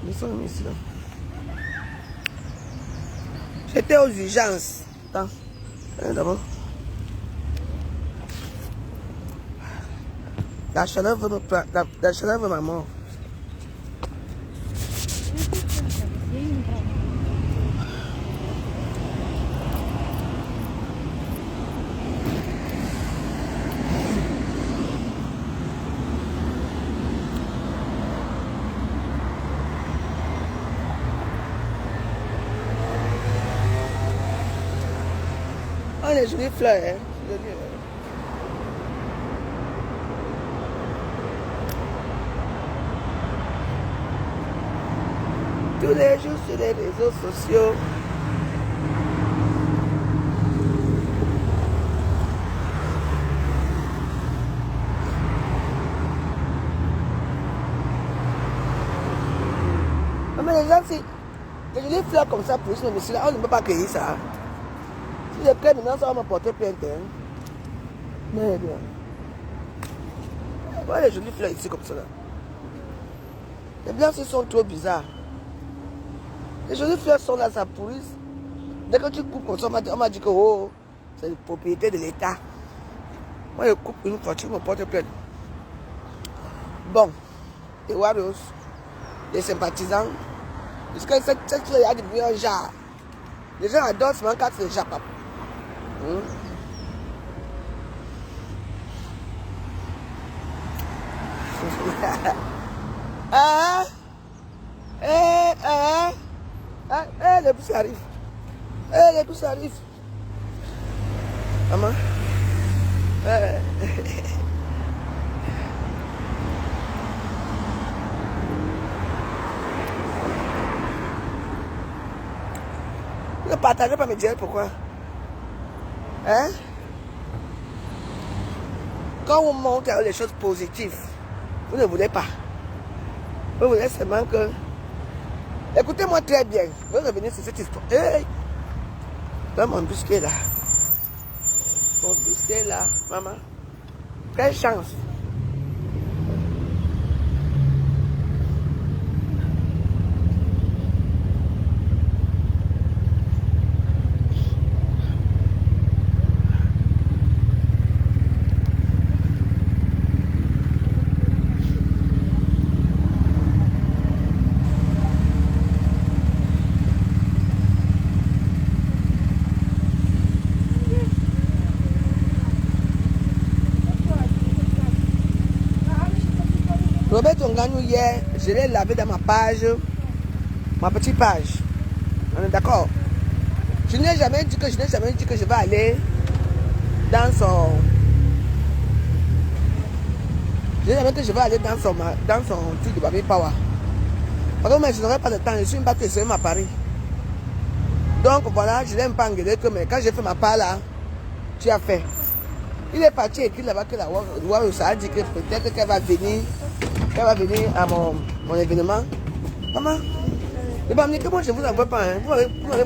Ils sont mis ici là. J'étais aux urgences. Attends. D'abord. La chaleur veut la chaleur veut ma mort. Oh, les jolies fleurs, hein. Tous les jours sur les réseaux sociaux. Mais les gens, si les jolies fleurs comme ça poussent, mais là, on ne peut pas cueillir ça. Si je prends maintenant, ça va me porter plainte. Hein. Mais bien. Voilà les jolies fleurs ici comme ça. Là. Les blancs, ils sont trop bizarres. Les jolies fleurs sont là, ça pourrit. Dès que tu coupes comme ça, on m'a dit que oh, c'est la propriété de l'État. Moi, je coupe une fois, tu me portes plainte. Bon, les Warriors, les sympathisants, parce que cette fleur, il y a des bouillons genre. Les gens adorent seulement quand c'est déjà papa. Les pousses arrivent. Les pousses arrivent. Maman. Ne partagez pas mes dièles, pourquoi? Hein? Quand on montre les choses positives, vous ne voulez pas. Vous voulez seulement que... Écoutez-moi très bien. Vous revenez sur cette histoire. Hey! Là, mon bus est là. Mon bus est là, maman. Quelle chance. Robert Ongano hier, je l'ai lavé dans ma page, ma petite page. On est d'accord? Je n'ai jamais dit que je vais aller dans son... Je n'ai jamais dit que je vais aller dans son truc de Baby Power. Parce que moi, je n'aurai pas de temps, je suis une battue sur à Paris. Donc voilà, je n'aime pas engueuler que mais quand j'ai fait ma part là, tu as fait. Il est parti écrire là-bas que la Warrior a dit que peut-être qu'elle va venir. Elle va venir à mon événement. Maman, il va me dire que moi je ne vous envoie pas. Hein. Vous m'avez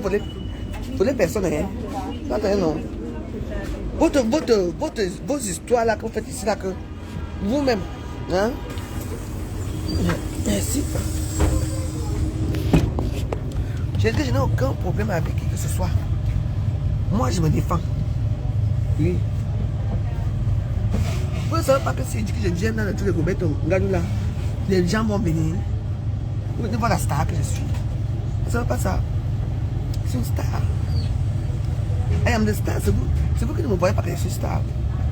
volé personne. Hein. Non. Vos histoires là que vous faites ici, là, que vous-même. Hein? Merci. Je n'ai aucun problème avec qui que ce soit. Moi je me défends. Oui. Vous ne savez pas que si je dis que je viens dans le truc de Robert Ongano là, les gens vont venir. Vous venez voir la star que je suis. Vous ne savez pas ça. C'est une star. I am the star. C'est vous qui ne me voyez pas que je suis star.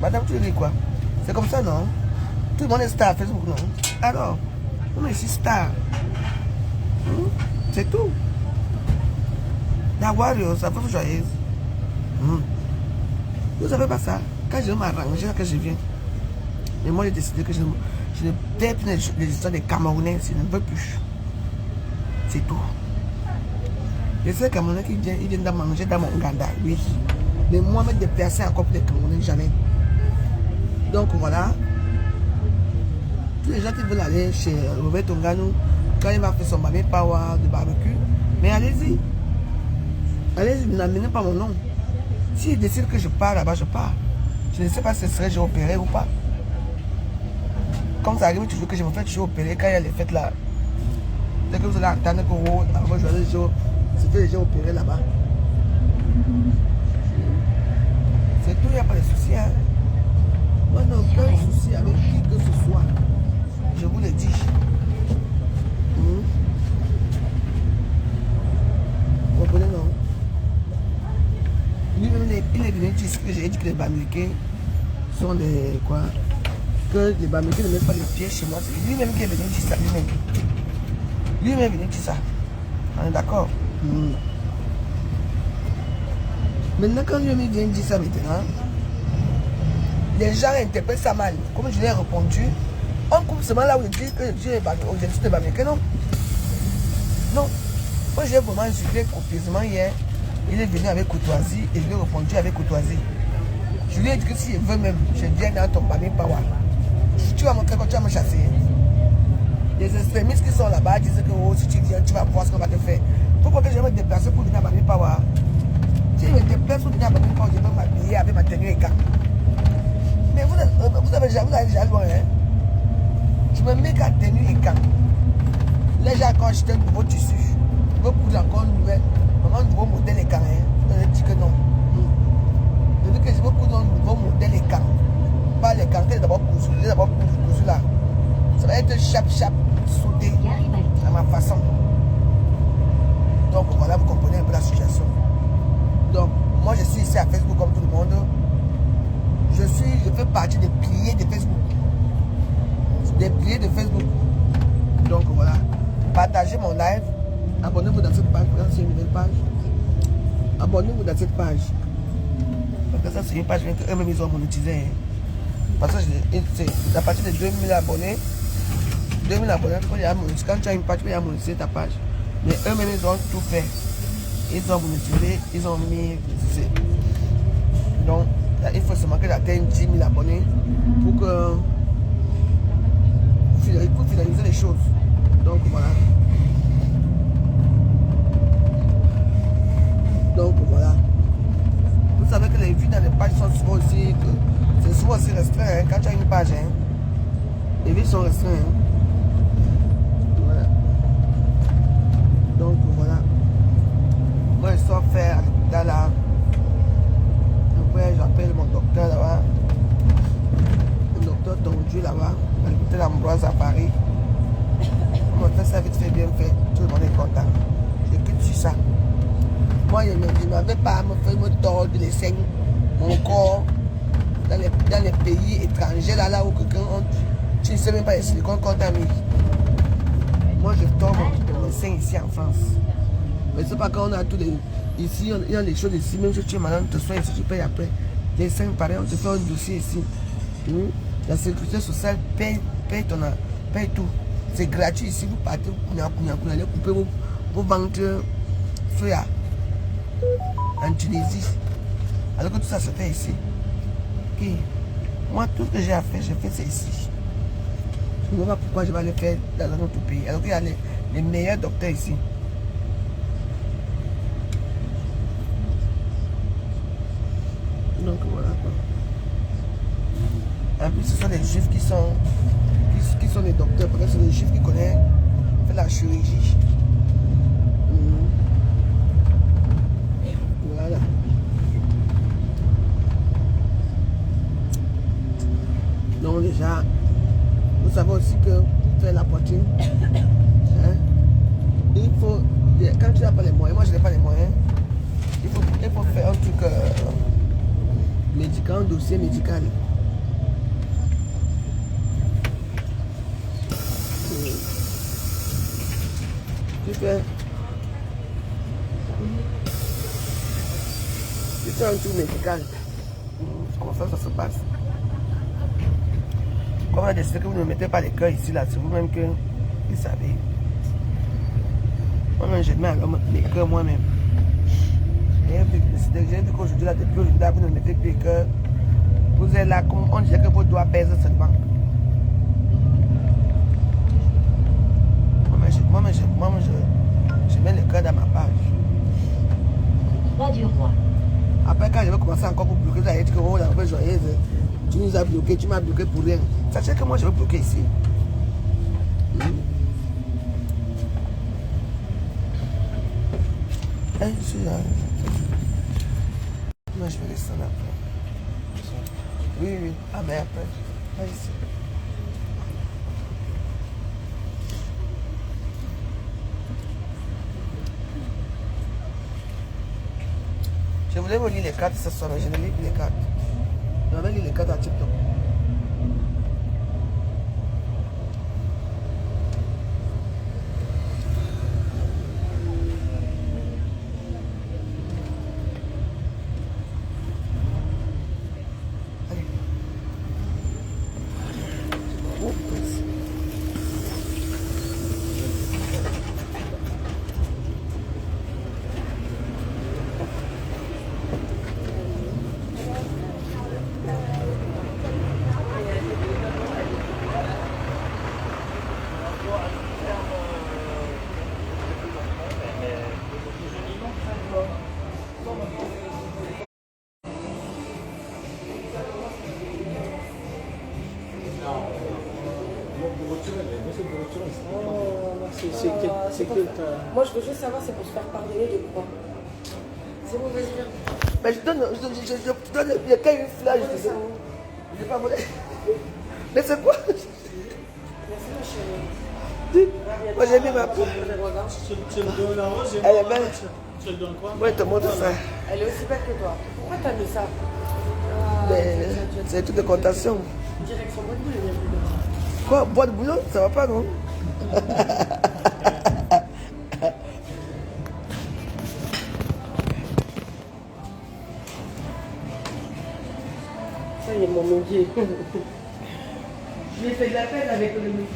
Madame, tu dis quoi? C'est comme ça, non? Tout le monde est star Facebook, non? Alors, moi je suis star. C'est tout. La Warrior, ça fait joyeuse. Vous ne savez pas ça? Quand je m'arrange, quand je viens. Mais moi j'ai décidé que je ne vais plus les histoires des Camerounais, je ne veux plus. C'est tout. Je sais les Camerounais qui viennent de manger dans mon Ouganda, oui. Mais moi, mettre des personnes encore pour les Camerounais, jamais. Donc voilà. Tous les gens qui veulent aller chez Robert Ongano, quand il va faire son Baby Power de barbecue, mais allez-y. Allez-y, n'amenez pas mon nom. S'il décide que je pars là-bas, je pars. Je ne sais pas si ce serait j'ai opéré ou pas. Comme ça arrive toujours que je me fais toujours opérer quand il y a les fêtes là. Dès que vous allez entendre que c'était déjà opéré là-bas. C'est tout, il n'y a pas de souci. Hein. Moi, je n'ai aucun souci avec qui que ce soit. Je vous le dis. Vous comprenez, non? Lui-même, il est venu dire que j'ai dit que les Bamileke sont des quoi? Que les Bamileke ne mettent pas les pieds chez moi. C'est lui-même qui est venu dire ça. Lui-même est venu dire ça. On est d'accord? Maintenant, quand lui-même vient dire ça maintenant, les gens interprètent ça mal. Comme je l'ai répondu, on coupe seulement là où il dit que Dieu est au-dessus de Bamileke. Non. Non. Moi, j'ai vraiment insulté copieusement hier. Il est venu avec courtoisie et je lui ai répondu avec courtoisie. Je lui ai dit que s'il veut même, je viens dans ton Bami Power. Tu vas montrer quand tu vas me chasser. Les extrémistes qui sont là-bas disent que oh, si tu viens, tu vas voir ce qu'on va te faire. Pourquoi que je vais me déplacer pour venir à Bami Power? Si je me déplace pour venir à Bami Power, je vais m'habiller avec ma tenue et gants. Mais vous avez déjà loin. Hein? Je me mets qu'à tenue et gants. Là, j'ai encore acheté un nouveau tissu. Je veux couler encore une nouvelle. Un nouveau modèle et gants. Je dis que non. Je dis que je veux couler un nouveau modèle et gants. Pas les gants, d'abord cousu là. Ça va être chap sauté à ma façon. Donc voilà, vous comprenez un peu la situation. Donc moi je suis ici à Facebook comme tout le monde. Je fais partie des piliers de Facebook. Des piliers de Facebook. Donc voilà. Partagez mon live. Abonnez-vous dans cette page. C'est une nouvelle page. Abonnez-vous dans cette page. Parce que ça c'est une page qu'eux-mêmes ils ont monétisé. Parce que c'est à partir de 2000 abonnés. 2000 abonnés, quand tu as une page, tu peux monétiser ta page. Mais eux-mêmes, ils ont tout fait. Ils ont monétisé, ils ont mis. Donc, il faut seulement que j'atteigne 10 000 abonnés pour finaliser les choses. Donc, voilà. Donc, voilà. Vous savez que les vues dans les pages sont souvent aussi. C'est souvent aussi restreint hein, quand tu as une page. Hein. Les vues sont restreintes. Hein. Voilà. Donc voilà. Moi je sors faire à l'hôpital là. Après j'appelle mon docteur là-bas. Le docteur Tondu là-bas. À l'hôpital Ambroise à Paris. On m'a fait ça vite fait, bien fait. Tout le monde est content. Je quitte sur ça. Moi je ne m'avais pas me tordre les seins, mon corps. Dans les pays étrangers, là où quelqu'un, tu ne sais même pas les silicones contaminés. Moi, je tombe mes seins ici en France. Mais c'est pas quand on a tous les... Ici, il y a des choses ici, même si tu es malade, tu te soignes ici, tu payes après. Les seins, pareil, on te fait un dossier ici. La sécurité sociale paye tout. C'est gratuit ici, vous partez, vous allez couper vos ventres feuilles en Tunisie. Alors que tout ça se fait ici. Okay. Moi, tout ce que j'ai à faire, je fais c'est ici. Je ne vois pas pourquoi je vais aller faire dans un autre pays. Alors qu'il y a les meilleurs docteurs ici. Donc voilà. En plus, ce sont les juifs qui sont les docteurs. Parce que c'est les juifs qui connaissent la chirurgie. Voilà. Donc déjà, vous savez aussi que pour faire la poitrine, hein, il faut, quand tu n'as pas les moyens, moi je n'ai pas les moyens, il faut faire un truc médical, un dossier médical. Tu fais un truc médical. Comment ça se passe? Comme on a décidé que vous ne mettez pas les cœurs ici, là, c'est vous-même que vous savez. Moi-même, je mets alors les cœurs moi-même. J'ai vu qu'aujourd'hui, là, depuis aujourd'hui, là, vous ne mettez plus les cœurs. Vous êtes là, comme on dirait que vos doigts pèsent seulement. Moi-même, je mets les cœurs dans ma page. Pas du roi. Après, quand je vais commencer encore pour bloquer, vous allez dire que oh, la nouvelle joyeuse, tu nous as bloqué, tu m'as bloqué pour rien. Sachez que moi, je vais bloquer ici. Hein, je suis là. Moi, je vais rester là après. Oui, oui. Ah, mais après, pas ici. Je voulais vous lire les cartes ce soir, mais je ne lis plus les cartes. On va lire les cartes à TikTok. Allez. Oh, merci. Moi, je veux juste savoir, c'est pour se faire pardonner de quoi? C'est bon, vas-y, viens. Mais je donne il y a qu'à une flash. Je n'ai pas volé. Mais c'est quoi? Merci, ma chérie. Moi j'ai mis ma peau. Tu me donnes la rose, Elle est belle. tu me donnes quoi? Moi je te montre ça. Elle est aussi belle que toi. Pourquoi t'as mis ça? Mais c'est toute de contation. Direction boîte boule, il y a plus de Quoi? Boîte de boulot? Ça va pas, non? Ça y est, mon mendier. Je lui ai fait de la peine avec le mendier.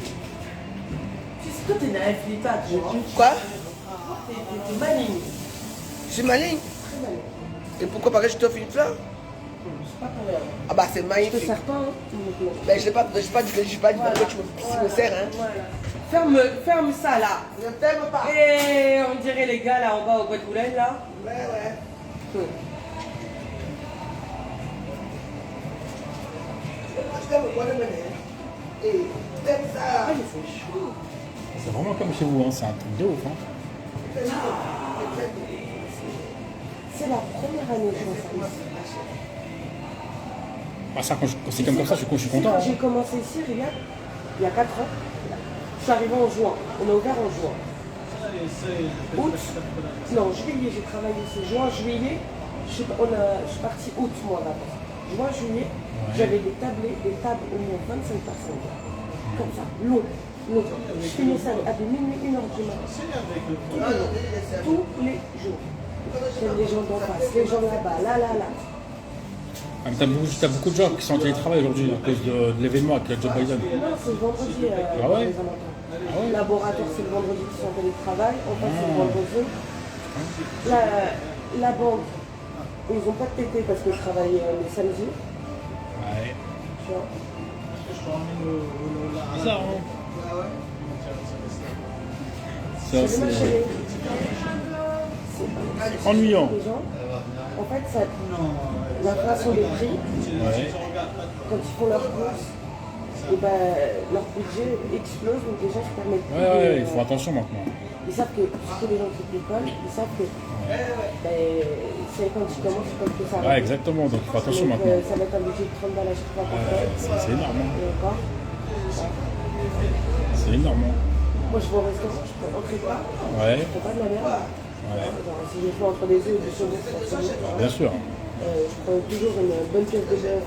Tu sais, toi, t'es naïf, l'État, tu vois. Quoi? T'es maligne. Je suis maligne. Très maligne. Et pourquoi parce que je t'offre une fleur? C'est pas ton verre. Ah bah c'est Je te magnifique. sers pas, hein? Mais je n'ai pas dit que tu me sers, hein. Voilà. Ferme ça, là. Je ne t'aime pas. Et on dirait les gars, là, en bas, au bois de Boulogne, là. Ouais. Je t'aime au bois de Boulogne. Et t'aimes ça. Ah, mais c'est chaud. C'est vraiment comme chez vous, hein. C'est un truc de ouf. Hein. C'est la première année que je fais ça. Ah, ça, quand c'est comme ça, je suis content. Quand Hein. j'ai commencé ici, regarde, il y a 4 ans, je suis arrivée en juin. On a ouvert en juin. Août, non, juillet, j'ai travaillé ici. Juin, juillet, je suis partie août, moi, là-bas. Juin, juillet, j'avais des tables au moins 25 personnes. Comme ça, long. Je finissais à minuit, 1h du matin. Tous les jours. Les gens d'en face, les gens là-bas, là. Ah, mais t'as beaucoup de gens qui sont en télétravail aujourd'hui à cause de l'événement avec Joe Biden. Non, c'est le vendredi Ah ouais? les alentours. Laboratoire, c'est le vendredi qui sont en télétravail. En fait, c'est le vendredi. La banque, ils n'ont pas de TT parce qu'ils travaillent les samedis. Ouais. Tu vois. Bizarre, hein? Ça, C'est c'est dommage, chérie. C'est ennuyant. les gens. En fait, ça, l'inflation des prix, Ouais. quand ils font leurs courses, et ben, leur budget explose, donc les gens se permettent plus Ouais, de- ils font attention maintenant. Ils savent que, surtout les gens qui l'école, ils savent que c'est quand tu commences comme que ça Ouais, exactement, donc il faut attention donc, maintenant. ça va être un budget de 30 balles à chaque fois pour faire. C'est énorme, hein. Et encore. C'est énorme. Hein. Moi je vais au restaurant, je prends un pas, Ouais, je prends pas de la merde. ouais. Genre, si je fais entre des œufs et du saumon, c'est bon. Bien sûr. Je prends toujours une bonne pièce de bœuf,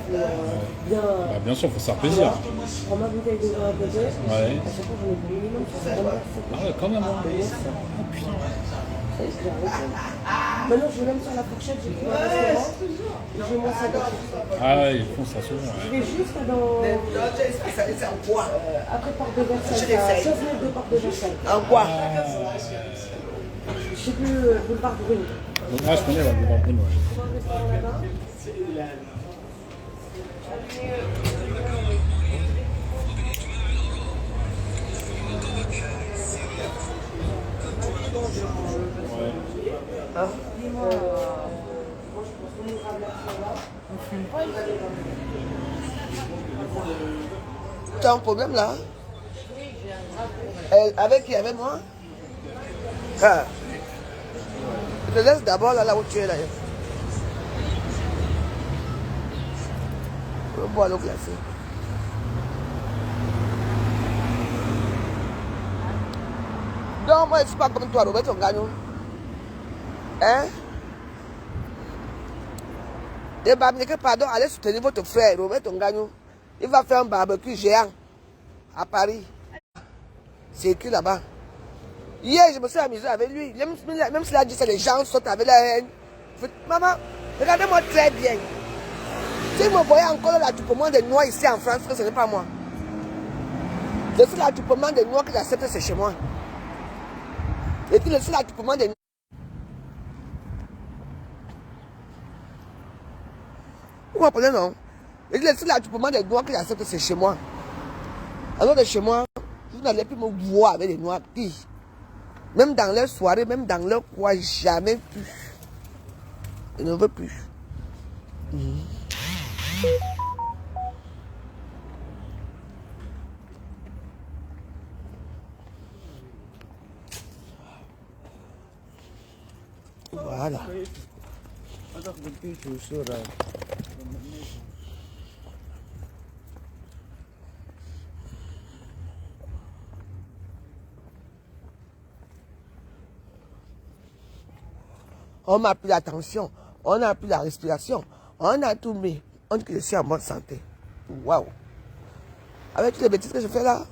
bien. Bah, bien sûr, faut se faire plaisir. Je prends ma bouteille de vin à côté. Ouais. À chaque fois j'en ai pour minimum, ça fait Ah ouais, quand même. Hein. Ah, putain. Maintenant, je vais même sur la fourchette, j'ai pris un restaurant, et j'ai moins 50%. Ah ouais, ils font ça souvent. Je Ouais. vais juste dans. C'est en quoi? Après Porte de Versailles, Je l'essaye. 15 mètres de Porte de Versailles. En quoi? Je sais plus, boulevard Brune. Donc, ah, je connais, ouais, le Brune, ouais. Je vois un restaurant là-bas. Hein? Tu as un problème là? Avec qui? Avec moi? Ah. Je te laisse d'abord là où tu es là. Je vais boire l'eau glacée. Donc moi je ne suis pas comme toi, Robert Ongano. Hein? Et Babneke, pardon, allez soutenir votre frère, Robert Ongano. Il va faire un barbecue géant à Paris. C'est écrit là-bas. Hier, je me suis amusé avec lui. Même s'il a dit ça, les gens sautent avec la haine. Maman, regardez-moi très bien. Si vous me voyez encore l'attroupement des Noirs ici en France, ce n'est pas moi. Le seul attroupement des Noirs que j'accepte, c'est chez moi. Et puis le seul attroupement des Noirs. Vous comprenez, non? Et le seul attroupement des Noirs que j'accepte, c'est chez moi. Alors de chez moi, vous n'allez plus me voir avec les Noirs. Même dans leurs soirées, même dans leur quoi, jamais plus. Je ne veux plus. Voilà. On m'a pris l'attention, on a pris la respiration, on a tout mis. On dit que je suis en bonne santé. Waouh! Avec toutes les bêtises que je fais là,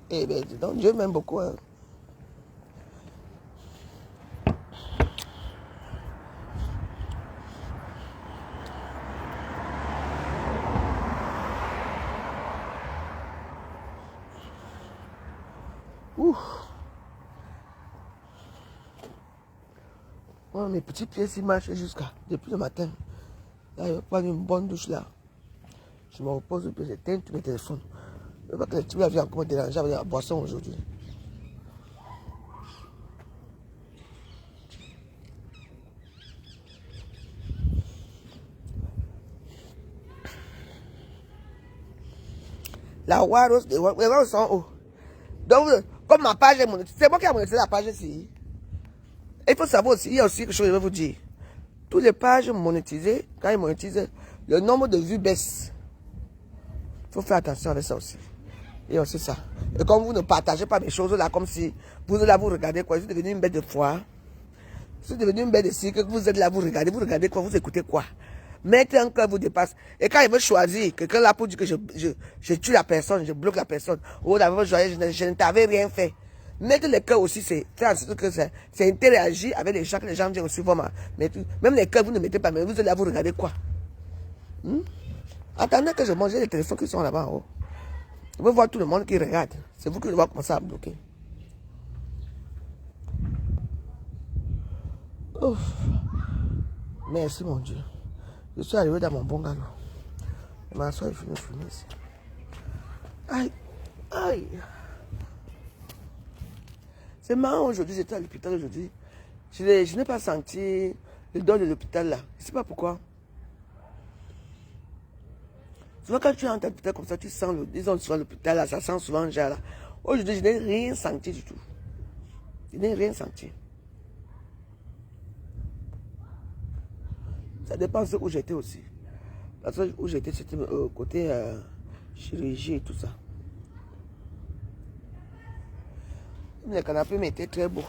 eh bien, donc Dieu m'aime beaucoup. Hein. Ouh! Oh, mes petits pieds s'y marchent jusqu'à depuis le matin. Là, je vais prendre une bonne douche là. Je me repose, puis j'éteins tous mes téléphones. Je ne veux pas que les petits viennent encore me déranger avec la boisson aujourd'hui. La Waros, les Waros sont hauts. Donc, comme ma page est monétisée, c'est moi qui ai monétisé la page ici. Et il faut savoir aussi, il y a aussi quelque chose que je vais vous dire. Toutes les pages monétisées, quand ils monétisent, le nombre de vues baisse. Il faut faire attention avec ça aussi. Et aussi ça. Et comme vous ne partagez pas mes choses là, comme si vous êtes là, vous regardez quoi, vous êtes devenu une bête de foire. Vous êtes devenu une bête de cirque, vous êtes là, vous regardez quoi, vous écoutez quoi. Mettez un cœur vous dépasse. Et quand il veut choisir quelqu'un là pour dire que je tue la personne, je bloque la personne, oh là, je ne t'avais rien fait. Mettez le cœur aussi, c'est faire en sorte que c'est interagir avec les gens, que les gens disent aussi vraiment. Même les cœurs, vous ne mettez pas, mais vous êtes là, vous regardez quoi. Attendez que je mange les téléphones qui sont là-bas en haut. Je veux voir tout le monde qui regarde. C'est vous qui devez commencer à bloquer. Ouf. Merci mon Dieu. Je suis arrivé dans mon bon galop. Je m'assois et je finis fumer ici. Aïe. Aïe. C'est marrant aujourd'hui, j'étais à l'hôpital aujourd'hui. Je n'ai pas senti le don de l'hôpital là. Je ne sais pas pourquoi. Souvent quand tu entres à l'hôpital comme ça, tu sens disons sur l'hôpital là, ça sent souvent déjà là. Aujourd'hui, je n'ai rien senti du tout. Je n'ai rien senti. Ça dépend de où j'étais aussi. Parce que où j'étais, c'était côté chirurgie et tout ça. Les canapés m'étaient très beaux.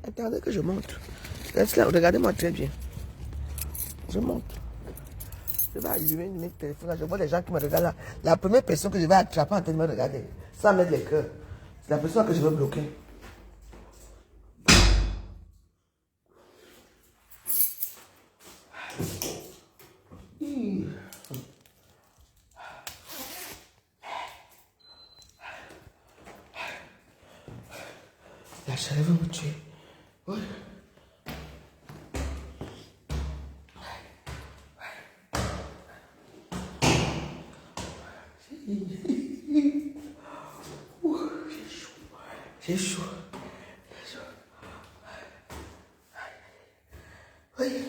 Attendez que je monte. Regardez-moi très bien. Je monte. Je vais allumer mes téléphones là. Je vois les gens qui me regardent là. La première personne que je vais attraper en train de me regarder, sans mettre les cœurs, c'est la personne que je veux bloquer. La chaleur veut me tuer. Oui. J'ai chaud. Oui.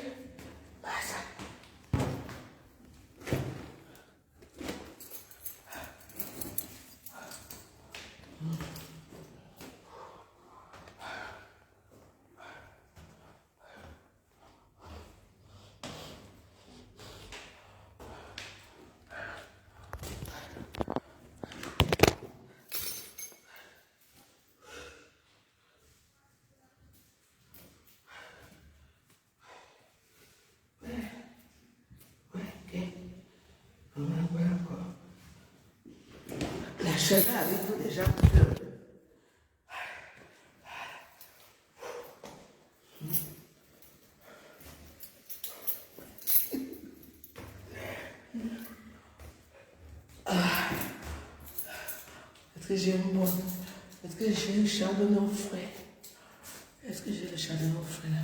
Chacun avec vous déjà. Est-ce que j'ai une bonne... Est-ce que j'ai le chardonnay frais? Est-ce que j'ai le chardonnay frais là?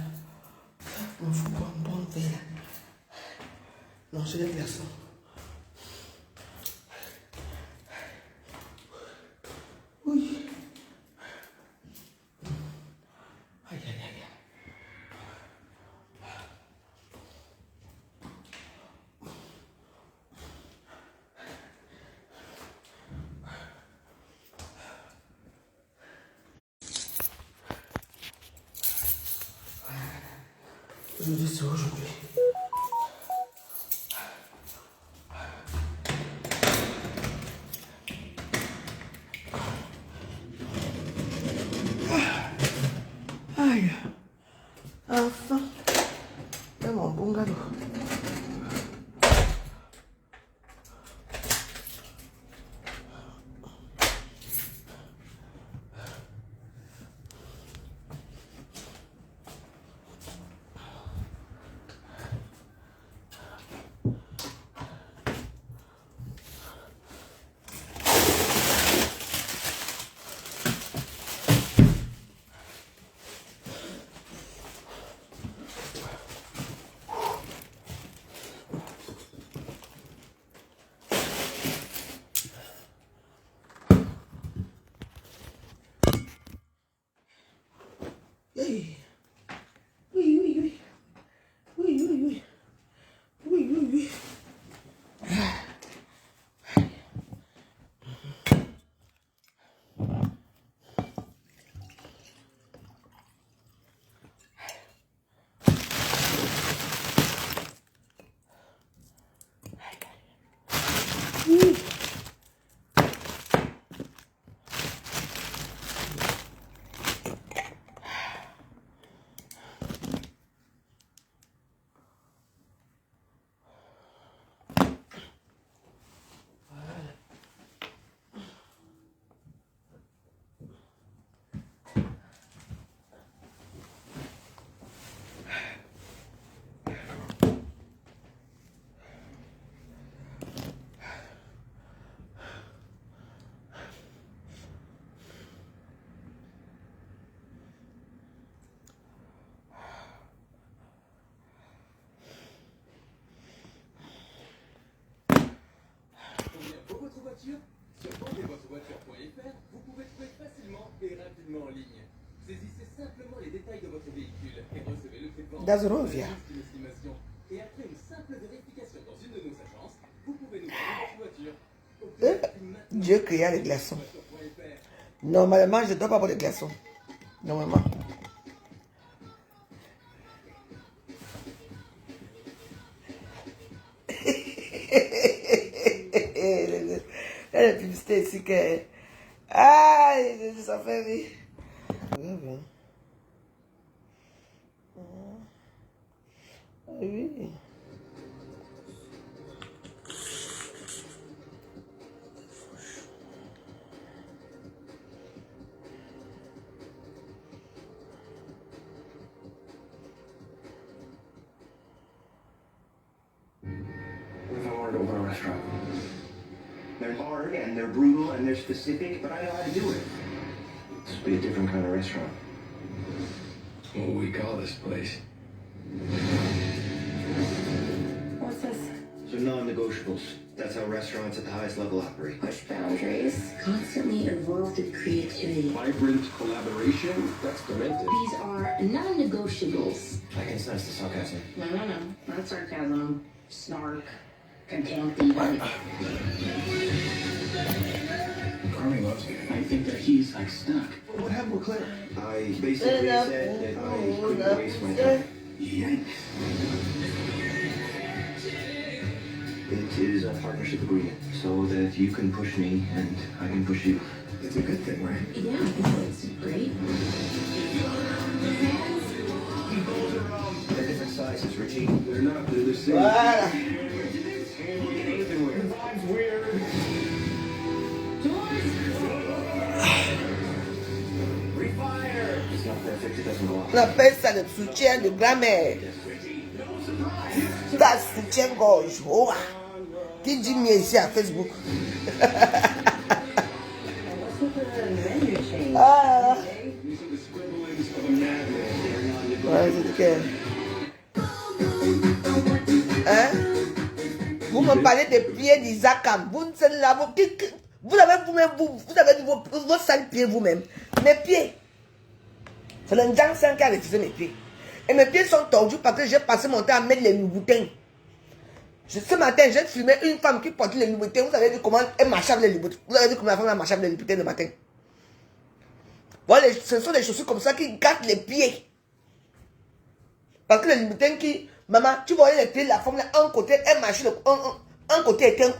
Il me faut une bonne veille là. Non, j'ai des glaçons. Oui. Aïe, aïe, aïe. Aujourd'hui, c'est aujourd'hui. Aïe. Enfin. C'est mon bon gâteau. Hey. Oui, oui, oui. Oui, oui, oui. Oui, oui, oui. Oui. Pour votre voiture, sur vendezvotrevoiture.fr, vous pouvez trouver facilement et rapidement en ligne. Saisissez simplement les détails de votre véhicule et recevez le prix de vente. Dazorovia. Une estimation. Et après une simple vérification dans une de nos agences, vous pouvez nous vendre votre voiture. Dieu créa les glaçons. Normalement, je ne dois pas avoir les glaçons. Normalement. La publicité ici que... Ah, ça fait rire. Oui. What if I wanted to open a restaurant? They're hard and they're brutal and they're specific, but I know how to do it. This would be a different kind of restaurant. What would we call this place? What's this? So non-negotiables. That's how restaurants at the highest level operate. Push boundaries. Constantly evolved in creativity. Vibrant collaboration. That's demented. These are non-negotiables. I can sense the sarcasm. No. Not sarcasm. Snark. Contempt even. Carmi loves me. I think that he's like stuck. What happened with Claire? I basically said that I couldn't waste my time. Yikes. It is a partnership agreement, so that you can push me and I can push you. It's a good thing, right? Yeah, it's great. They're different sizes, Richie. They're not. They're the same. Voilà. Everywhere. Doors On appelle ça le soutien de grand-mère. Ça soutien-gorge. Oh, qui dit mieux ici à Facebook? Ah. Ouais, c'est que... Hein? Vous me parlez des pieds d'Isakam. Vous avez vous-même, vous avez vos sales pieds vous-même. Mes pieds. C'est le Njang qui a refusé mes pieds. Et mes pieds sont tordus parce que j'ai passé mon temps à mettre les louboutins. Ce matin, j'ai filmé une femme qui portait les louboutins. Vous avez vu comment elle marchait avec les louboutins. Vous avez vu comment la femme marchait avec les louboutins le matin. Voilà, ce sont des chaussures comme ça qui gâtent les pieds. Parce que les louboutins qui... Maman, tu voyais les pieds de la femme là, un côté, elle marchait, un côté était...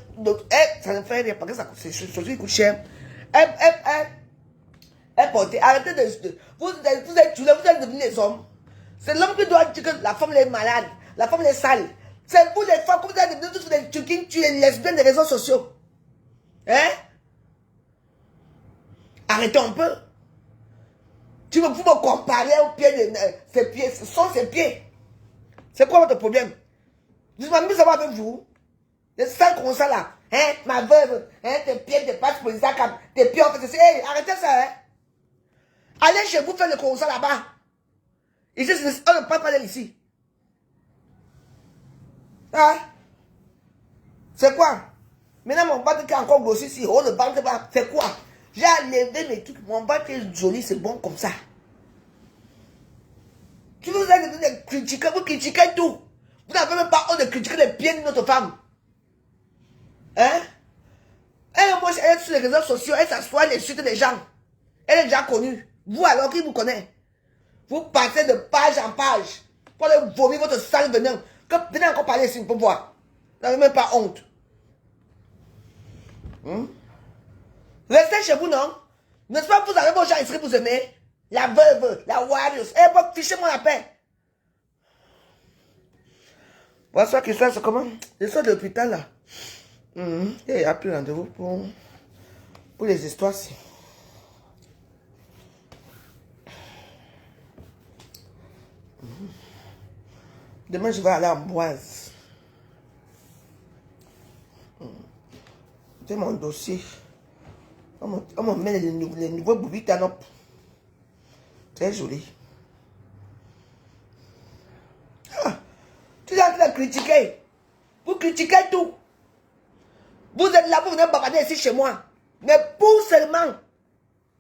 ça ne fait rien parce que ces chaussures qui coûtent cher. Elle portait... Arrêtez de... Vous êtes devenus les hommes. C'est l'homme qui doit dire que la femme est malade, la femme est sale. C'est vous les femmes, comme vous êtes devenus tous des trucs, tu es lesbiennes des réseaux sociaux. Hein? Arrêtez un peu. Vous me comparez aux pieds de ses pieds. Ce sont ses pieds. C'est quoi votre problème? Je m'amuse à savoir avec vous. Les sales comme ça là. Hein? Ma veuve. Hein? Tes pieds, tes pattes pour les accables. Tes pieds, en fait. Hey, arrêtez ça, hein? Allez chez vous faire le constat là-bas. Ici, on ne parle pas d'ici. Hein? C'est quoi? Maintenant, mon ventre qui est encore grossi ici. Oh, le ventre, c'est quoi? J'ai enlevé mes trucs. Mon ventre est joli, c'est bon comme ça. Tu vous avez critiqué, vous critiquez tout. Vous n'avez même pas honte de critiquer les pieds de notre femme. Hein? Elle est sur les réseaux sociaux, elle s'assoit, elle insulte les gens. Elle est déjà connue. Vous alors, qui vous connaît? Vous passez de page en page pour aller vomir votre sale venin. Venez encore parler ici pour voir. Vous n'avez même pas honte. Restez chez vous, non? N'est-ce pas que vous avez vos gens ici pour vous aimer? La veuve, la warriors. Eh, bon, fichez-moi la paix. Voilà ça qui se passe, comment? Je sors de l'hôpital là. Il n'y a plus rendez-vous pour les histoires ici. Demain, je vais aller à Amboise. C'est mon dossier. On me met les nouveaux boubilles canop. Très joli. Ah, tu es en train de critiquer. Vous critiquez tout. Vous êtes là, vous venez bavarder ici chez moi. Mais pour seulement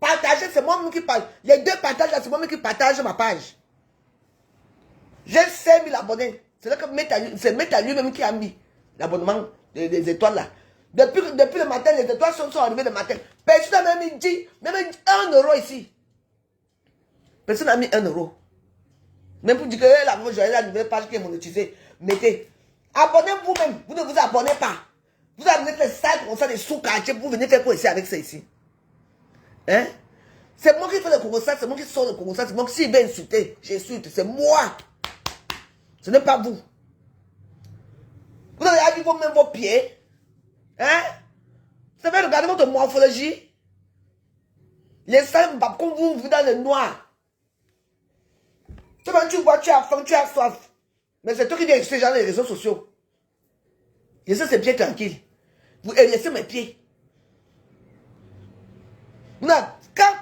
partager, c'est moi qui parle. Les deux partages là, c'est moi qui partage ma page. J'ai 5000 abonnés. C'est là que c'est Meta lui-même qui a mis l'abonnement des étoiles là. Depuis le matin, les étoiles sont arrivées le matin. Personne n'a même dit 1 euro ici. Personne n'a mis 1 euro. Même pour dire que la nouvelle page qui est monétisée, mettez. Abonnez-vous même. Vous ne vous abonnez pas. Vous avez les salles comme ça, des sous-quartiers. Vous venez faire quoi ici avec ça ici? Hein? C'est moi qui fais le Congo, c'est moi qui sors le Congo, c'est moi qui s'il veut insulter, j'insulte. C'est moi. Ce n'est pas vous. Vous avez vu vous-même vos pieds. Hein? Vous avez regardé votre morphologie. Les salles, comme vous vivez dans le noir. Quand tu vois, tu as faim, tu as soif. Mais c'est toi qui viens ces gens les réseaux sociaux. Laissez ces pieds tranquilles. Vous laissez mes pieds. Non, quand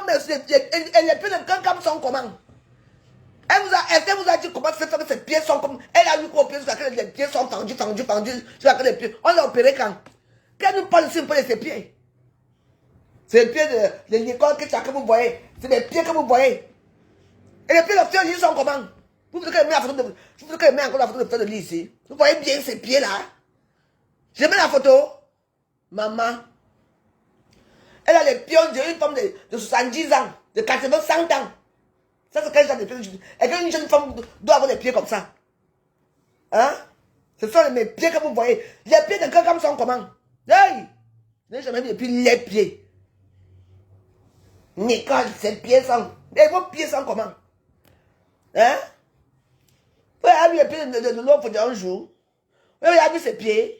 les pieds de Kankam sont comment? Est-ce qu'elle vous a dit comment c'est fait que ses pieds sont comme... Elle a vu qu'au pied, les pieds sont fendus. Les pieds. On l'a opéré quand? Qu'elle nous parle ici un peu de ses pieds. C'est les pieds de Nicole que vous voyez. C'est les pieds que vous voyez. Et les pieds de Fleur de Lys sont comment? Vous voulez qu'elle mette encore la photo de Fleur de Lys ici? Vous voyez bien ces pieds-là? Je mets la photo. Maman. Elle a les pieds d'une femme de 70 ans, de 80, 100 ans. Ça, c'est quel genre de pieds? Et qu'une jeune femme doit avoir les pieds comme ça. Hein? Ce sont mes pieds que vous voyez. Les pieds de quelqu'un sont comment? Hey! Je n'ai jamais vu depuis les pieds. Nicole, ses pieds sont... Et vos pieds sont comment? Hein? Vous avez vu les pieds de l'autre d'un jour? Vous avez vu ses pieds?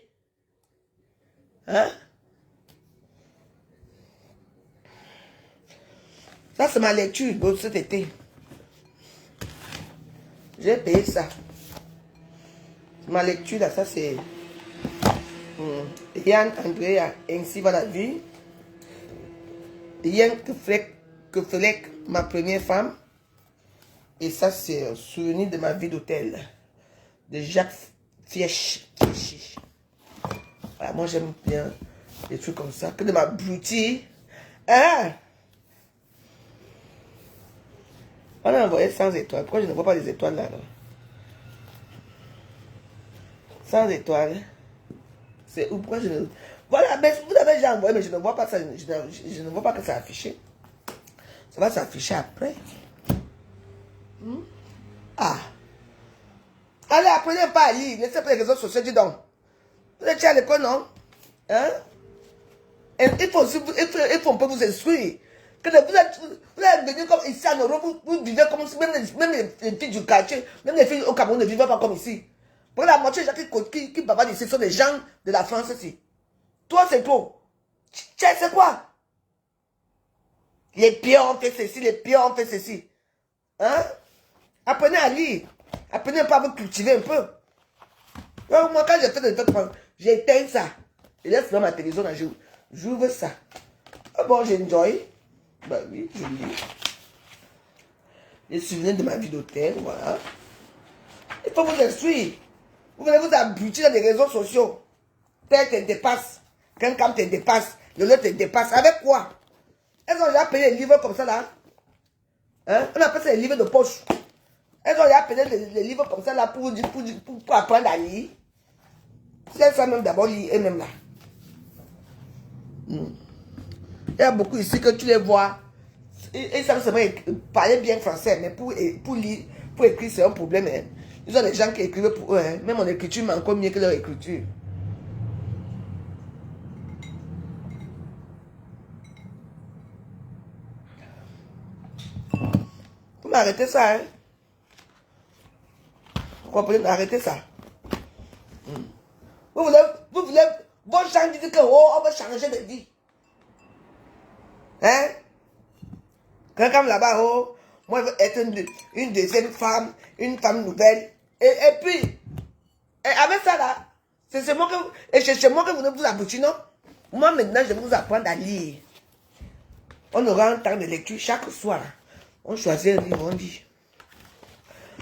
Hein? Ça, c'est ma lecture de cet été. J'ai payé ça. Ma lecture là, ça c'est Yann Andrea, ainsi va la vie. Yann que Flek, ma première femme. Et ça c'est un souvenir de ma vie d'hôtel. De Jacques Fieschi. Voilà, moi j'aime bien des trucs comme ça. Que de ma beauty. Ah! On a envoyé 100 étoiles. Pourquoi je ne vois pas les étoiles là? 100 étoiles. C'est où? Pourquoi je ne... Voilà, mais vous avez déjà envoyé, mais je ne vois pas ça. Je ne vois pas que ça affiché. Ça va s'afficher après. Ah. Allez, apprenez pas à lire. Laissez pas les réseaux sociaux, dis donc. Vous êtes à l'école, non? Hein? Et il faut un peu vous instruire. Que vous êtes venus comme ici en Europe, vous vivez comme si même les filles du quartier, même les filles au Cameroun ne vivent pas comme ici. Pour la moitié des gens qui bavardent ici sont des gens de la France ici. Toi, c'est trop. C'est quoi? Les pieds ont fait ceci, les pieds ont fait ceci. Hein? Apprenez à lire. Apprenez pas à vous cultiver un peu. Donc, moi, quand j'ai fait des trucs, j'éteins ça. Je laisse dans ma télévision, j'ouvre ça. Ah bon, j'enjoy. Bah oui, je lis. Les souvenirs de ma vie d'hôtel, voilà. Il faut vous instruire. Vous venez vous abrutir dans les réseaux sociaux. Tel te dépasse. Quelqu'un te dépasse. Le l'autre te dépasse. Avec quoi? Elles ont déjà payé les livres comme ça là. Hein? On appelle ça les livres de poche. Elles ont déjà payé les livres comme ça là pour apprendre à lire. Si elles savent même d'abord lire elles-mêmes là. Il y a beaucoup ici que tu les vois. Ils savent seulement parler bien français, mais pour lire, pour écrire, c'est un problème. Hein. Ils ont des gens qui écrivent pour eux. Hein. Même mon écriture, mais encore mieux que leur écriture. Vous m'arrêtez ça, hein? Vous comprenez? Arrêtez ça. Vous voulez, vos gens disent que oh, on va changer de vie. Hein? Quelqu'un là-bas, oh, moi je veux être une deuxième femme, une femme nouvelle. Et puis, avec ça là, c'est chez moi que vous ne vous aboutir, non? Moi maintenant, je vais vous apprendre à lire. On aura un temps de lecture chaque soir. On choisit un livre, on lit.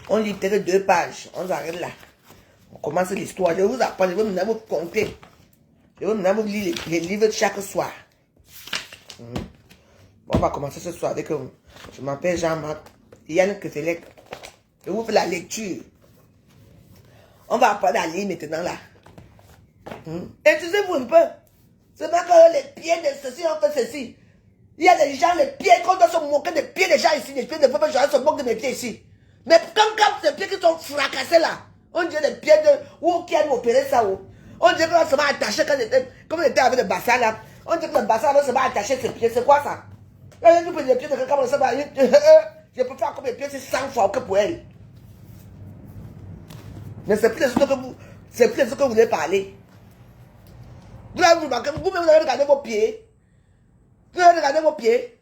On lit peut-être 2 pages, on s'arrête là. On commence l'histoire. Je vais vous apprendre, je vais maintenant vous compter. Je vais maintenant vous lire les livres chaque soir. On va commencer ce soir avec je m'appelle Jean-Marc Yann Kefelec. Je vous fais la lecture. On va apprendre à lire maintenant là. Excusez-vous un peu. C'est pas que les pieds de ceci, on fait ceci. Il y a des gens, les pieds, qu'on doit se moquer des pieds des gens ici, les pieds de peuple, gens se moquent de mes pieds ici. Mais quand ces pieds qui sont fracassés là, on dirait des pieds de. Où qui a opéré ça? On dirait qu'on se met attaché comme on était avec le bassin là. On dirait que le bassin là se met attaché ses pieds. C'est quoi ça? Les pieds de quelqu'un, je peux faire comme les pieds, c'est 100 fois que pour elle. Mais c'est plus les autres que vous. C'est plus les autres que vous voulez parler. Vous-même, vous avez regardé vos pieds. Vous avez regardé vos pieds.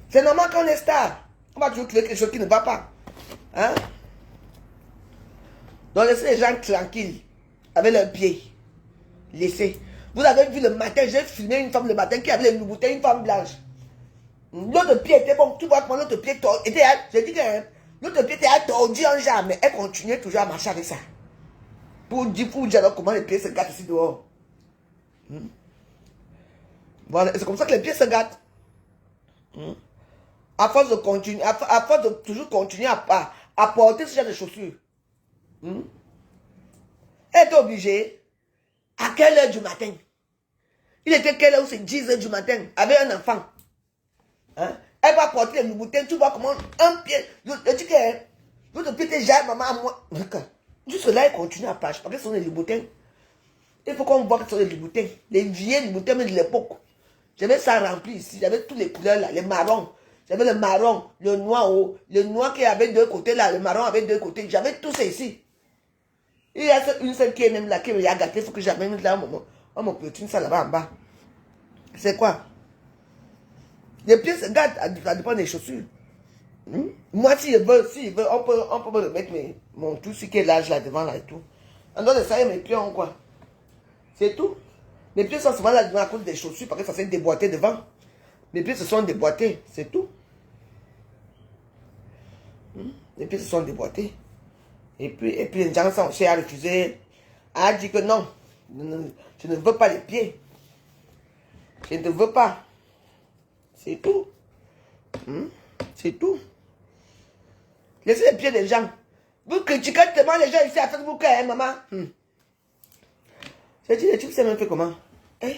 C'est normal qu'on est star. On va toujours trouver quelque chose qui ne va pas. Hein? Donc laissez les gens tranquilles. Avec leurs pieds. Laissez. Vous avez vu le matin, j'ai filmé une femme le matin qui avait les bouteilles, une femme blanche. L'autre pied était bon. Tu vois comment l'autre pied était. Je dis que l'autre pied était tordu en jambe. Mais elle continuait toujours à marcher avec ça. Pour dire alors comment les pieds se gâtent ici dehors. Voilà, c'est comme ça que les pieds se gâtent. À force de continuer, à force de toujours continuer à porter ce genre de chaussures. Elle était obligée. À quelle heure du matin? Il était quelle heure? C'est 10 heures du matin. Avec un enfant. Hein? Elle va porter les Louboutins. Tu vois comment un pied. Je dis que l'autre pied était jamais maman à moi. Juste là, elle continue à parler. Parce que ce sont les Louboutins. Il faut qu'on voit que ce sont les Louboutins. Les vieux Louboutins de l'époque. J'avais ça rempli ici. J'avais toutes les couleurs là. Les marrons. J'avais le marron, le noir haut. Le noir qui avait 2 côtés là. Le marron avait 2 côtés. J'avais tout ça ici. Il y a une seule qui est même là, qui me a gâté, il faut que j'amène là, on me clôture ça là-bas en bas. C'est quoi? Les pieds se gâtent, ça dépend des chaussures. Moi, si je veux, on peut me le mettre, mais mon tout ce qui est l'âge là devant là et tout. On doit essayer mes pieds en quoi. C'est tout. Mes pieds sont souvent là devant à cause des chaussures parce que ça s'est déboîté devant. Mes pieds se sont déboîtés, c'est tout. Les pieds se sont déboîtés. Et puis les gens sont aussi à refuser, à dire que non, je ne veux pas les pieds. Je ne veux pas. C'est tout. C'est tout. Laissez les pieds des gens. Vous critiquez tellement les gens ici à Facebook, hein, maman. J'ai dit, tu sais même fait comment? Hein?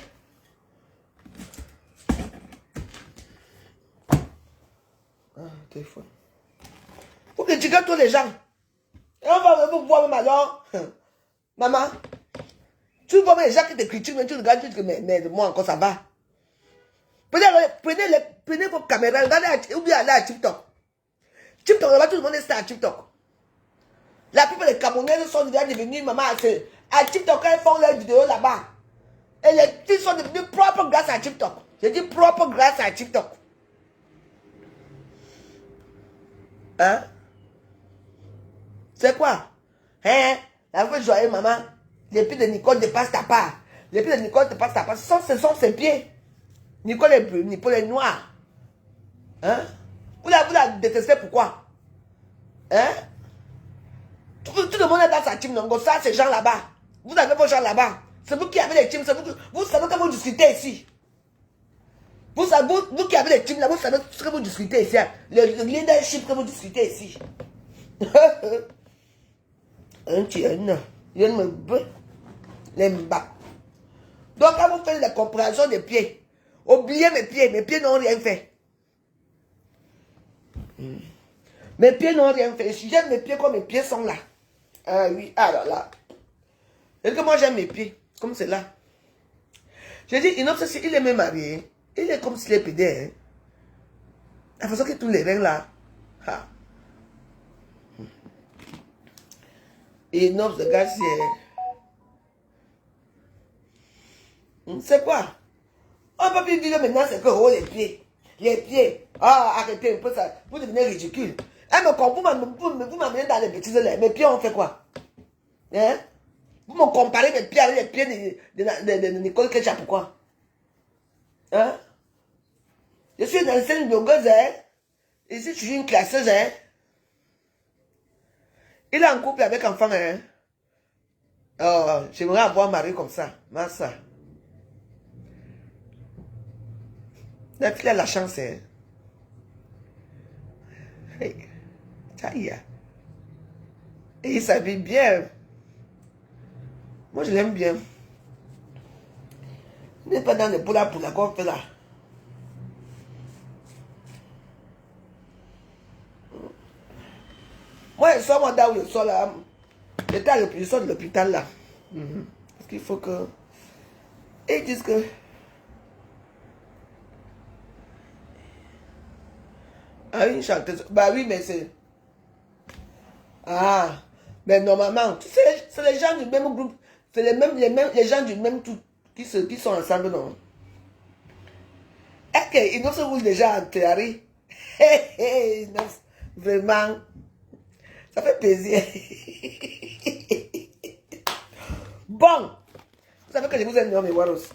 Ah, téléphone. Vous critiquez tous les gens. Et on va vous voir même alors. Maman, tu vois les gens qui te critiquent, mais tu regardes, tu dis que mais moi encore ça va. Prenez vos caméras, regardez, ou bien allez à TikTok. TikTok, là-bas, tout le monde est à TikTok. La plupart des Camerounaises sont déjà devenues, maman, à TikTok, quand elles font leurs vidéos là-bas. Et les filles sont devenues propres grâce à TikTok. Je dis propres grâce à TikTok. Hein? C'est quoi? Hein? La fois joyeuse, maman, les pieds de Nicole dépassent ta part. Les pieds de Nicole dépassent ta part. Ce sont ses pieds. Nicole est bleue, Nicole est noire. Hein? Vous la détestez pourquoi? Hein? Tout le monde est dans sa team, non? Ça, ces gens là-bas. Vous avez vos gens là-bas. C'est vous qui avez les teams. Vous savez que vous discutez ici. Vous qui avez les teams là, vous savez ce que vous discutez ici. Le leadership que vous discutez ici. Un tien, il me veut. Les mbas. Donc, quand vous faites la compréhension des pieds, oubliez mes pieds n'ont rien fait. Mes pieds n'ont rien fait. Si j'aime mes pieds comme mes pieds sont là. Ah oui, alors là. Et que moi j'aime mes pieds, comme c'est là. J'ai dit, il est même marié. Il est comme s'il est pédé. Hein. La façon que tous les reins là. Ah. Et Inops, le gars, c'est quoi? On peut plus dire maintenant, c'est que oh, les pieds. Les pieds. Ah, arrêtez un peu ça. Vous devenez ridicule. Hein, vous m'amenez dans les bêtises là. Mes pieds ont fait quoi? Hein? Vous me comparez mes pieds avec les pieds de Nicole Kecha, pourquoi? Hein? Je suis une ancienne blogueuse, hein? Ici, je suis une classeuse, hein? Il est en couple avec un enfant, hein? Oh, j'aimerais avoir un mari comme ça. Massa. La fille a la chance, hein? Hey. Taïa. Et il s'habille bien. Moi, je l'aime bien. Il n'est pas dans le poula pour la qu'on fait là. Moi, je sors moi là où je sors là. Je sors de l'hôpital là. Parce qu'il faut que... Et ils disent que... Ah, une chanteuse. Bah oui, mais c'est... Ah, mais normalement, tu sais, c'est les gens du même groupe. C'est les gens du même tout qui sont ensemble, non? Est-ce qu'ils nous se roulent déjà en théorie? Vraiment, ça fait plaisir. Bon, vous savez que je vous aime, non, mes Waros.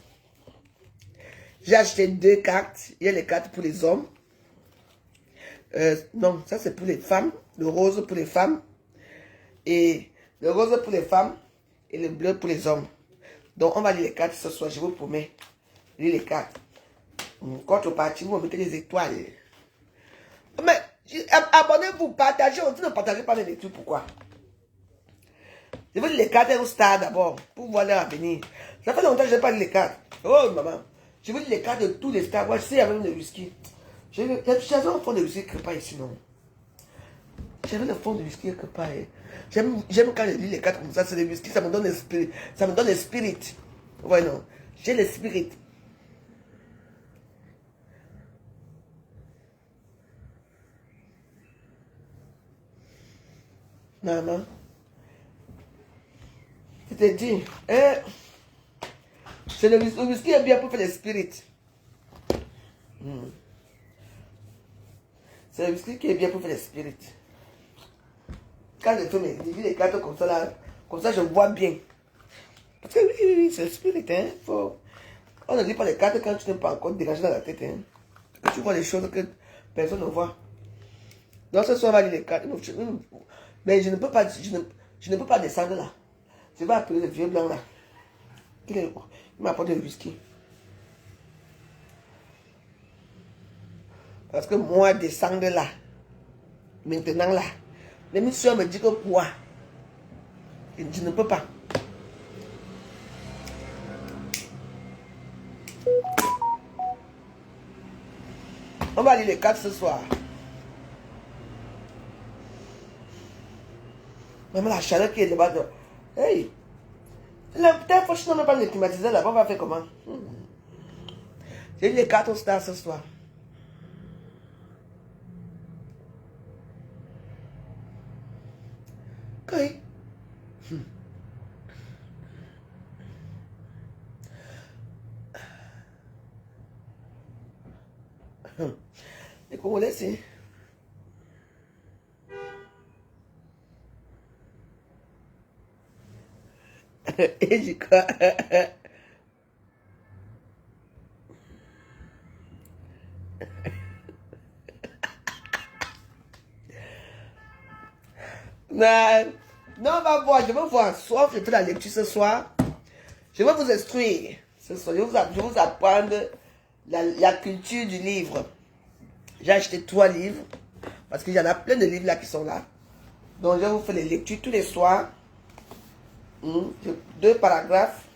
J'ai acheté 2 cartes. Il y a les cartes pour les hommes. Non, ça c'est pour les femmes. Le rose pour les femmes. Et le rose pour les femmes. Et le bleu pour les hommes. Donc on va lire les cartes ce soir. Je vous promets. Lire les cartes. Quand on partit, vous mettez les étoiles. Mais abonnez-vous, partagez. On dit ne partagez pas les lectures. Pourquoi? Je veux lire les cartes au stade d'abord. Pour voir leur avenir. Ça fait longtemps que je n'ai pas lu les cartes. Oh maman. Je veux lire les cartes de tous les stars. Moi je sais, il y avait même le whisky. J'avais un fond de whisky quelque part ici, non? J'avais le fond de whisky quelque part. J'aime quand je lis les cartes comme ça, c'est le whisky, ça me donne l'esprit. Ça me donne l'esprit. Ouais, non. J'ai l'esprit. Maman. Je te dis, c'est le whisky est bien pour faire l'esprit. C'est le whisky qui est bien pour faire les spirits. Quand je fais les cartes comme ça, là, comme ça, je vois bien. Parce que oui, c'est le spirit, hein. On ne lit pas les cartes quand tu n'es pas encore dégagé dans la tête, hein. Que tu vois les choses que personne ne voit. Donc ce soir, on va lire les cartes. Mais je ne peux pas, je ne peux pas descendre là. Je vais appeler le vieux blanc là. Il m'apporte le whisky. Parce que moi, descendre là, maintenant là, l'émission me dit que quoi? Je ne peux pas. On va lire les cartes ce soir. Même la chaleur qui est là-bas. Hey! Peut-être que je ne peux pas le climatiser là-bas. On va faire comment? J'ai lu les cartes au star ce soir. Ok. Les Congolais, c'est... Et j'y crois. Non, on va voir. Je vais voir. Soit je fais la lecture ce soir. Je vais vous instruire. Ce soir, je vais vous apprendre la culture du livre. J'ai acheté 3 livres. Parce qu'il y en a plein de livres là qui sont là. Donc, je vais vous faire les lectures tous les soirs. 2 paragraphes.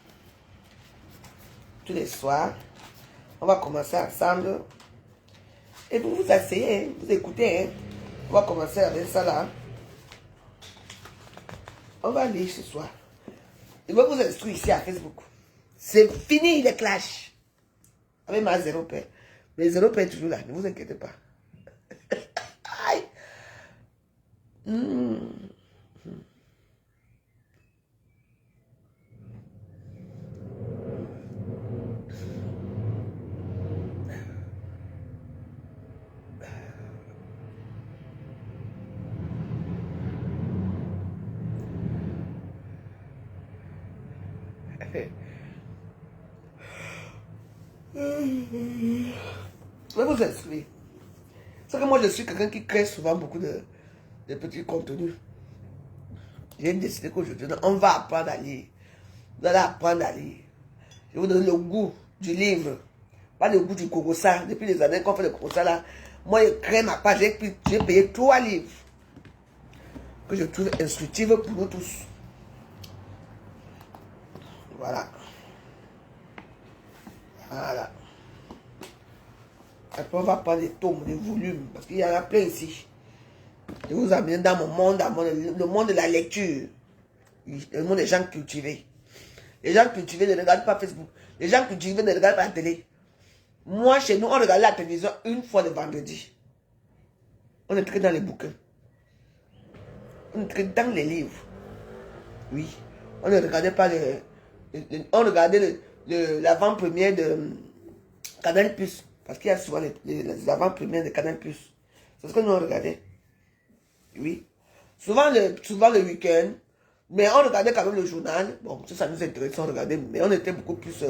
Tous les soirs. On va commencer ensemble. Et vous vous asseyez, hein, vous écoutez. Hein. On va commencer avec ça là. On va lire ce soir. Je vais vous instruire ici à Facebook. C'est fini les clashs. Avec ma 0 père. Mais 0 père est toujours là, ne vous inquiétez pas. Aïe. Je vais vous instruire. C'est que moi, je suis quelqu'un qui crée souvent beaucoup de petits contenus. J'ai décidé qu'aujourd'hui, on va apprendre à lire. Vous allez apprendre à lire. Je vais vous donner le goût du livre. Pas le goût du Kokosa. Depuis les années qu'on fait le Kokosa là, moi, je crée ma page. J'ai payé 3 livres que je trouve instructifs pour nous tous. Voilà. Voilà. Après, on va prendre des tomes, des volumes, parce qu'il y en a plein ici. Je vous amène dans mon monde, le monde de la lecture. Le monde des gens cultivés. Les gens cultivés ne regardent pas Facebook. Les gens cultivés ne regardent pas la télé. Moi, chez nous, on regarde la télévision une fois le vendredi. On est très dans les bouquins. On est très dans les livres. Oui. On ne regardait pas on regardait l'avant-première de Canal+. Parce qu'il y a souvent les avant-premières de Canal+. C'est ce que nous on regardait. Oui. Souvent le week-end. Mais on regardait quand même le journal. Bon, ça nous intéressait, on regardait. Mais on était beaucoup plus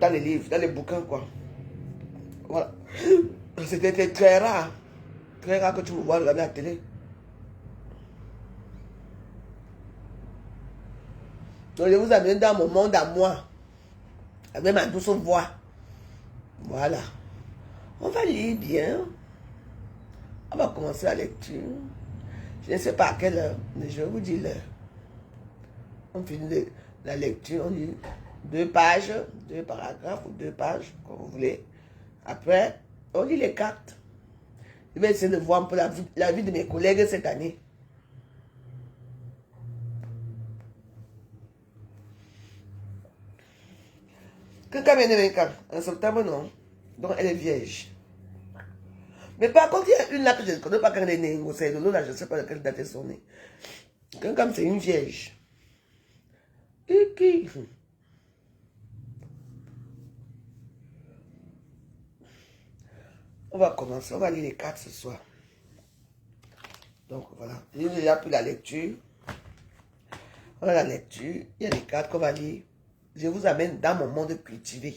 dans les livres, dans les bouquins, quoi. Voilà. C'était très rare. Très rare que tu me vois regarder la télé. Donc je vous amène dans mon monde à moi. Avec ma douce voix. Voilà. On va lire bien. On va commencer la lecture. Je ne sais pas à quelle heure, mais je vais vous dire l'heure. On finit la lecture, on lit 2 pages, 2 paragraphes ou 2 pages, comme vous voulez. Après, on lit les cartes. Je vais essayer de voir un peu la vie de mes collègues cette année. Quelqu'un vient de Mécan, en septembre, non. Donc, elle est vierge. Mais par contre, il y a une là que je ne connais pas quand elle est née. C'est l'autre là, je ne sais pas de quelle date est son née. Quelqu'un, c'est une vierge. Qui? On va commencer. On va lire les cartes ce soir. Donc voilà. J'ai déjà pris la lecture. On a la lecture. Il y a des cartes qu'on va lire. Je vous amène dans mon monde cultivé.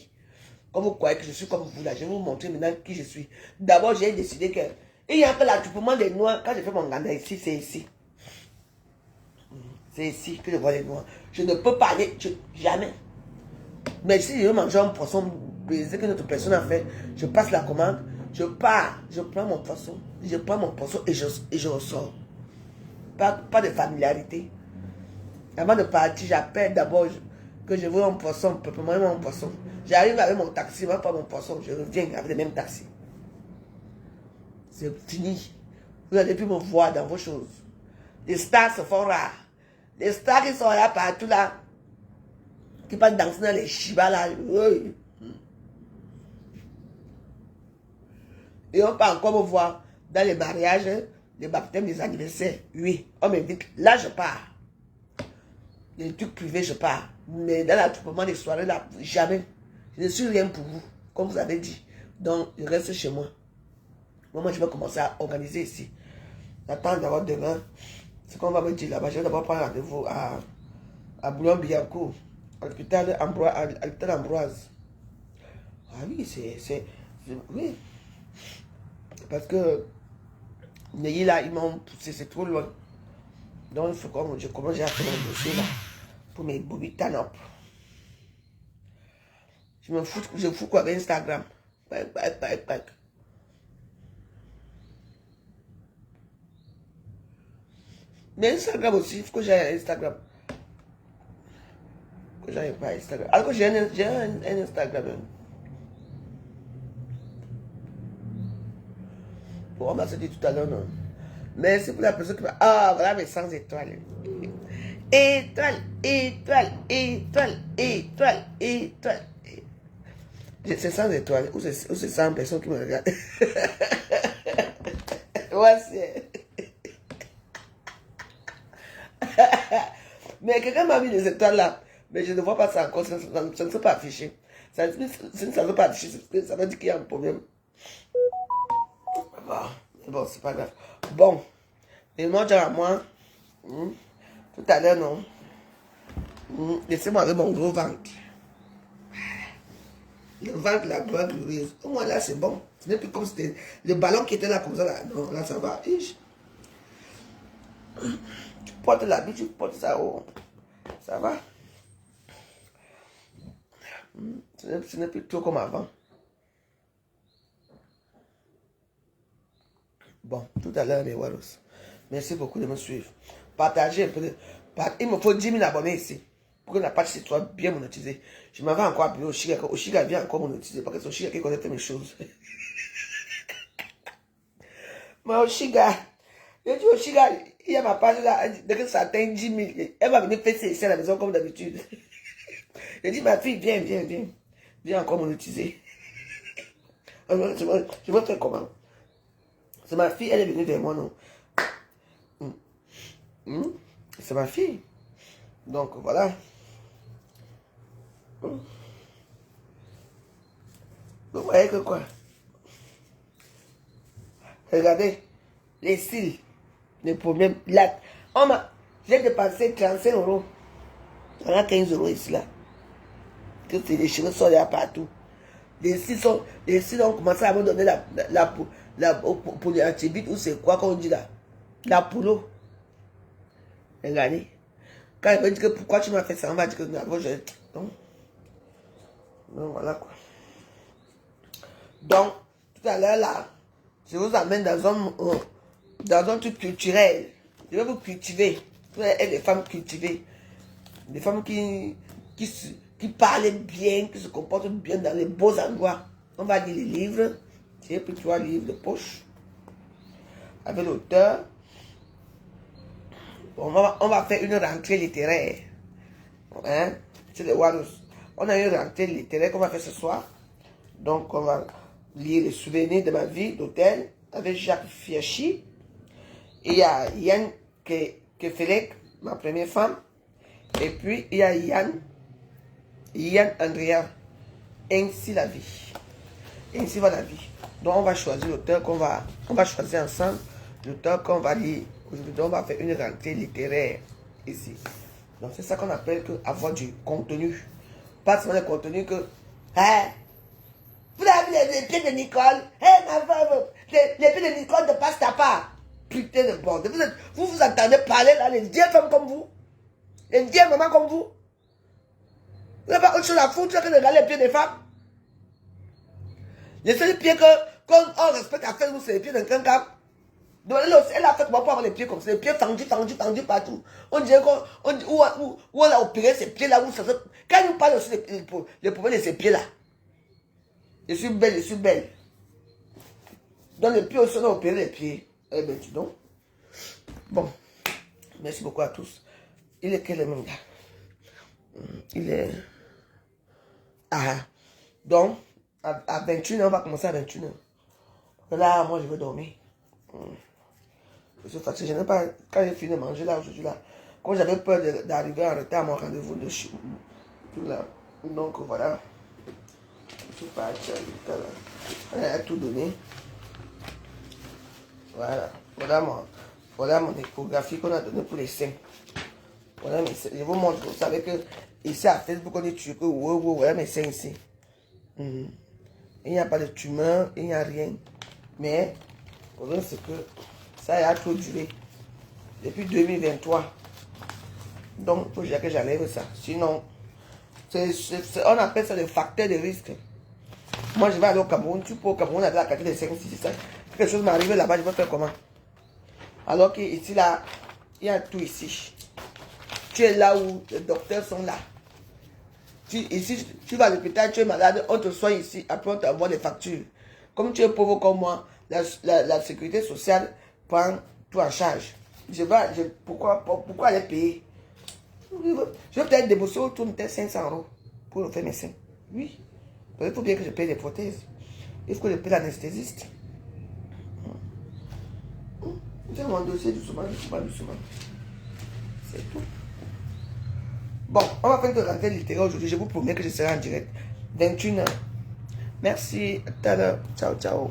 Comme vous croyez que je suis comme vous là, je vais vous montrer maintenant qui je suis. D'abord, j'ai décidé que... Il y a un peu l'attroupement des noirs. Quand je fais mon ganda ici, c'est ici. C'est ici que je vois les noirs. Je ne peux pas aller, jamais. Mais si je veux manger un poisson brisé que notre personne a fait, je passe la commande, je pars, je prends mon poisson et je ressors. Pas de familiarité. Avant de partir, j'appelle d'abord que je veux un poisson, peuplement mon poisson. J'arrive avec mon taxi, moi pas mon poisson, je reviens avec le même taxi. C'est fini. Vous n'allez plus me voir dans vos choses. Les stars se font rares. Les stars qui sont là partout là, qui passent danser dans les chibas là. Oui. Et on peut encore me voir dans les mariages, les baptêmes, les anniversaires. Oui, on m'invite. Là, je pars. Les trucs privés, je pars. Mais dans l'attroupement des soirées, là, jamais. Je ne suis rien pour vous, comme vous avez dit. Donc, je reste chez moi. Moi, je vais commencer à organiser ici. J'attends d'abord demain. Ce qu'on va me dire là-bas, je vais d'abord prendre rendez-vous à Boulogne-Billancourt, à l'hôpital Ambroise. Ah oui, oui. Parce que Neuilly là, ils m'ont poussé, c'est trop loin. Donc il faut que je commence à faire mon dossier là pour mes bobitanop. Je fous quoi avec Instagram. Mais Instagram aussi, il faut que j'aille à Instagram. Que j'aille pas à Instagram. Alors que j'ai un Instagram. Bon, on m'a dit tout à l'heure, non. Mais c'est pour la personne qui va... Ah, voilà mes 100 étoiles. Étoile, étoile, étoile, étoile, étoile. C'est 100 étoiles. Ou c'est 100 personnes qui me regardent. Voici. Mais quelqu'un m'a mis des étoiles là. Mais je ne vois pas ça encore. Ça ne s'est pas affiché. Ça ne s'est pas affiché. Ça veut dire qu'il y a un problème. Bon, c'est pas grave. Bon. Et moi, à moi. Tout à l'heure, non. Laissez-moi avec mon gros ventre. Le ventre, la gloire glorieuse. Au moins là, c'est bon. Ce n'est plus comme c'était le ballon qui était là comme ça. Là. Non, là, ça va. Tu portes l'habit, tu portes ça haut. Ça va. Ce n'est plus trop comme avant. Bon, tout à l'heure, mes Waros. Merci beaucoup de me suivre. Partagez un peu. Il me faut 10 000 abonnés ici. Pour que la page soit bien monétisée. Je m'en vais encore appeler Oshiga. Oshiga vient encore monétiser. Parce que c'est Oshiga qui connaît mes choses. Mais Oshiga. Je dis Oshiga, il y a ma page là. Dès que ça atteint 10 000, elle va venir faire ici à la maison comme d'habitude. Je dis ma fille, viens. Viens encore monétiser. Je vais faire comment? C'est ma fille, elle est venue vers moi, non? C'est ma fille. Donc, voilà. Vous voyez que quoi? Regardez. Les cils. Les problèmes. Là, j'ai dépensé 35 €. On a 15 € ici, là. Que les cheveux sont là partout. Les cils ont commencé à me donner la polyarthrite ou c'est quoi qu'on dit là? La poule. Regardez. Quand il me dit que pourquoi tu m'as fait ça, on va dire que non, voilà quoi. Donc, tout à l'heure là, je vous amène dans un truc culturel. Je vais vous cultiver. Vous êtes des femmes cultivées. Des femmes qui parlent bien, qui se comportent bien dans les beaux endroits. On va lire les livres. J'ai pris 3 livres de poche. Avec l'auteur. On va faire une rentrée littéraire. Hein? C'est le Warus. On a une rentrée littéraire qu'on va faire ce soir. Donc, on va lire les souvenirs de ma vie d'hôtel avec Jacques Fiachi. Il y a Yann Kefelec, ma première femme. Et puis, il y a Yann Andrea. Ainsi la vie. Et ainsi va la vie. Donc on va choisir l'auteur on va choisir ensemble l'auteur qu'on va lire. Aujourd'hui, on va faire une rentrée littéraire ici. Donc c'est ça qu'on appelle avoir du contenu. Pas seulement le contenu que... Hein? Vous avez vu les pieds de Nicole? Hey, ma femme, les pieds de Nicole ne passent à pas. Putain de bordel. Vous entendez parler là, les vieilles femmes comme vous? Les vieilles mamans comme vous? Vous n'avez pas autre chose à foutre que de regarder les pieds des femmes? Les seuls pieds qu'on respecte à Facebook, c'est les pieds d'un cancam. Donc elle a fait comment pour avoir les pieds comme ça, les pieds fendus partout. On dirait où on a opéré ces pieds là. Quand nous parlons aussi les problèmes de ces pieds là. Je suis belle. Donc les pieds aussi, on a opéré les pieds. Eh bien, dis donc. Bon. Merci beaucoup à tous. Il est quel même gars? Il est... Ah. Donc, à 21h, on va commencer à 21h. Là, moi, je veux dormir. Je suis fatigué. Je n'ai pas... Quand j'ai fini de manger là, aujourd'hui là, quand j'avais peur d'arriver en retard à mon rendez-vous de chez là. Donc, voilà. Je suis parti à l'hôtel. Elle a tout donné. Voilà. Voilà mon échographie qu'on a donnée pour les seins. Voilà mes seins. Je vous montre. Vous savez que ici à Facebook, on est turc. Voilà mes seins ici. Il n'y a pas de tumeur, il n'y a rien. Mais, le problème c'est que ça a trop duré. Depuis 2023. Donc, il faut que j'enlève ça. Sinon, on appelle ça le facteur de risque. Moi, je vais aller au Cameroun. Tu peux au Cameroun avec la qualité de 5, 6, 7. Quelque chose m'arrive là-bas, je vais faire comment? Alors qu'ici, là, il y a tout ici. Tu es là où les docteurs sont là. Ici, tu vas à l'hôpital, tu es malade, on te soigne ici, après on t'envoie des factures. Comme tu es pauvre comme moi, la sécurité sociale prend tout en charge. Pourquoi aller payer? Je vais peut-être débourser autour de 500 € pour faire mes seins. Oui. Il faut bien que je paye des prothèses. Il faut que je paye l'anesthésiste. J'ai mon dossier doucement. C'est tout. Bon, on va faire une rentrée littéraire aujourd'hui. Je vous promets que je serai en direct. 21h. Merci. À tout à l'heure. Ciao, ciao.